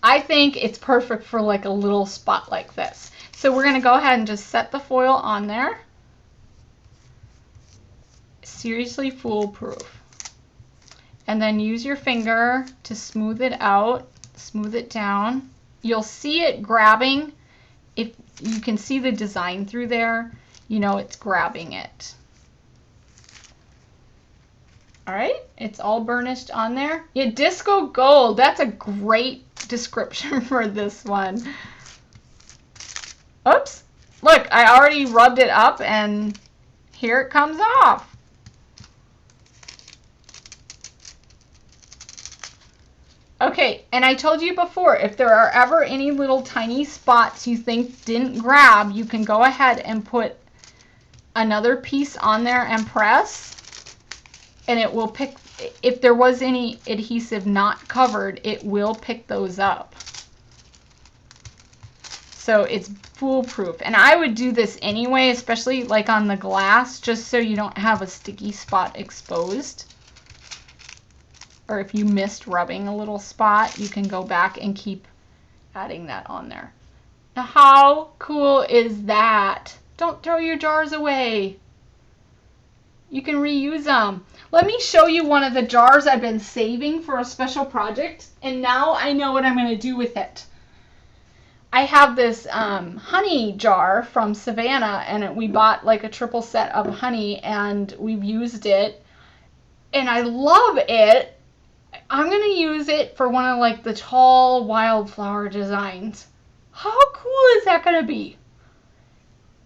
I think it's perfect for like a little spot like this. So we're going to go ahead and just set the foil on there. Seriously foolproof. And then use your finger to smooth it out, smooth it down. You'll see it grabbing. If you can see the design through there, you know it's grabbing it. All right, it's all burnished on there. Yeah, disco gold, that's a great description for this one. Oops, look, I already rubbed it up and here it comes off. Okay, and I told you before, if there are ever any little tiny spots you think didn't grab, you can go ahead and put another piece on there and press, and it will pick, if there was any adhesive not covered, it will pick those up. So it's foolproof. And I would do this anyway, especially like on the glass, just so you don't have a sticky spot exposed. or if you missed rubbing a little spot, you can go back and keep adding that on there. Now, how cool is that? Don't throw your jars away. You can reuse them. Let me show you one of the jars I've been saving for a special project, and now I know what I'm going to do with it. I have this honey jar from Savannah, and we bought like a triple set of honey, and we've used it, and I love it. I'm going to use it for one of like the tall wildflower designs. How cool is that going to be?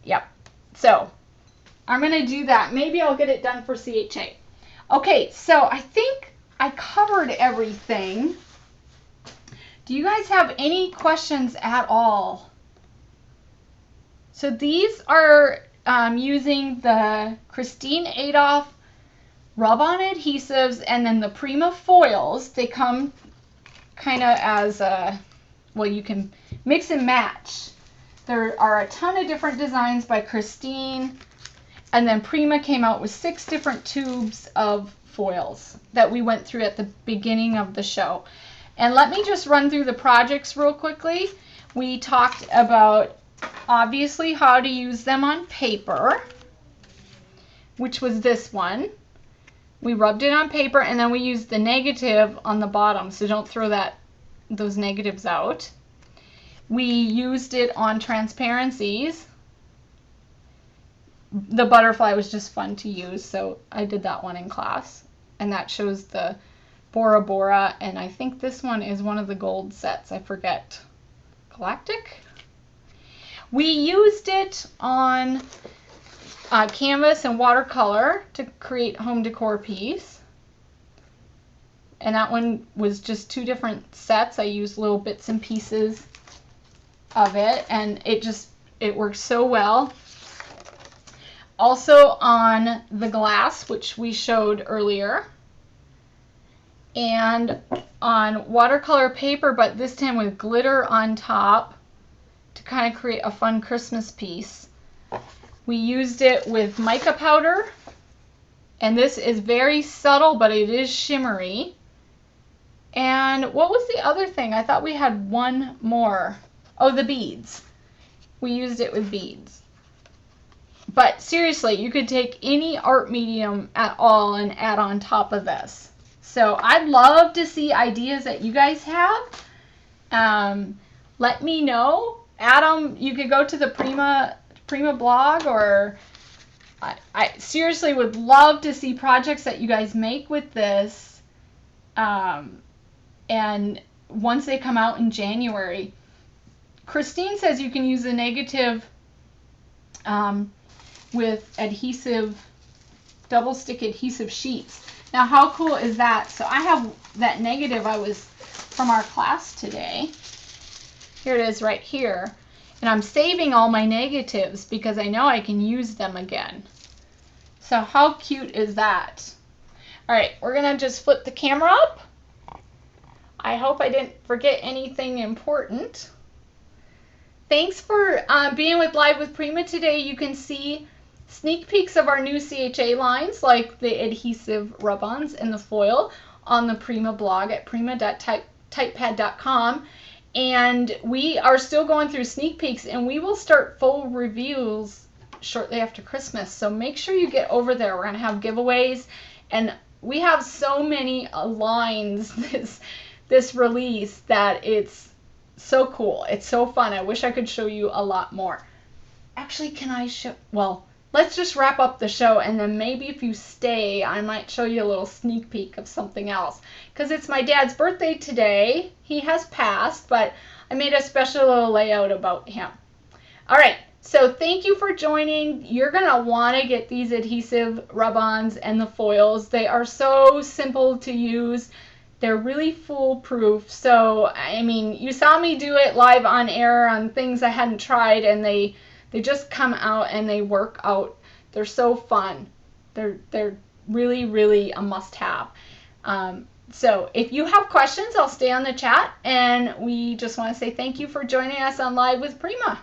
Yep. So I'm going to do that. Maybe I'll get it done for CHA. Okay, so I think I covered everything. Do you guys have any questions at all? So these are using the Christine Adolph rub-on adhesives and then the Prima foils. They come kind of as a, well, you can mix and match. There are a ton of different designs by Christine, and then Prima came out with 6 different tubes of foils that we went through at the beginning of the show. And let me just run through the projects real quickly. We talked about, obviously, how to use them on paper, which was this one. We rubbed it on paper, and then we used the negative on the bottom, so don't throw those negatives out. We used it on transparencies. The butterfly was just fun to use, so I did that one in class. And that shows the Bora Bora, and I think this one is one of the gold sets. I forget. Galactic? We used it on canvas and watercolor to create home decor piece. And that one was just 2 different sets. I used little bits and pieces of it, and it works so well. Also on the glass, which we showed earlier, and on watercolor paper, but this time with glitter on top to kind of create a fun Christmas piece. We used it with mica powder, and this is very subtle, but it is shimmery. And what was the other thing? I thought we had one more. Oh, the beads. We used it with beads. But seriously, you could take any art medium at all and add on top of this. So I'd love to see ideas that you guys have. Let me know. Adam, you could go to the Prima blog, or I seriously would love to see projects that you guys make with this. And once they come out in January. Christine says you can use a negative with adhesive, double stick adhesive sheets. Now, how cool is that? So I have that negative from our class today. Here it is right here. And I'm saving all my negatives because I know I can use them again. So how cute is that? All right, we're gonna just flip the camera up. I hope I didn't forget anything important. Thanks for being with Live with Prima today. You can see sneak peeks of our new CHA lines, like the adhesive rub-ons and the foil, on the Prima blog at prima.typepad.com. And we are still going through sneak peeks, and we will start full reviews shortly after Christmas. So make sure you get over there. We're going to have giveaways, and we have so many lines this release that it's so cool. It's so fun. I wish I could show you a lot more. Actually, can I show? Well, let's just wrap up the show, and then maybe if you stay, I might show you a little sneak peek of something else. Because it's my dad's birthday today. He has passed, but I made a special little layout about him. All right, so thank you for joining. You're going to want to get these adhesive rub-ons and the foils. They are so simple to use. They're really foolproof. So, I mean, you saw me do it live on air on things I hadn't tried, and they just come out and they work out. They're so fun. They're really, really a must-have. So if you have questions, I'll stay on the chat, and we just want to say thank you for joining us on Live with Prima.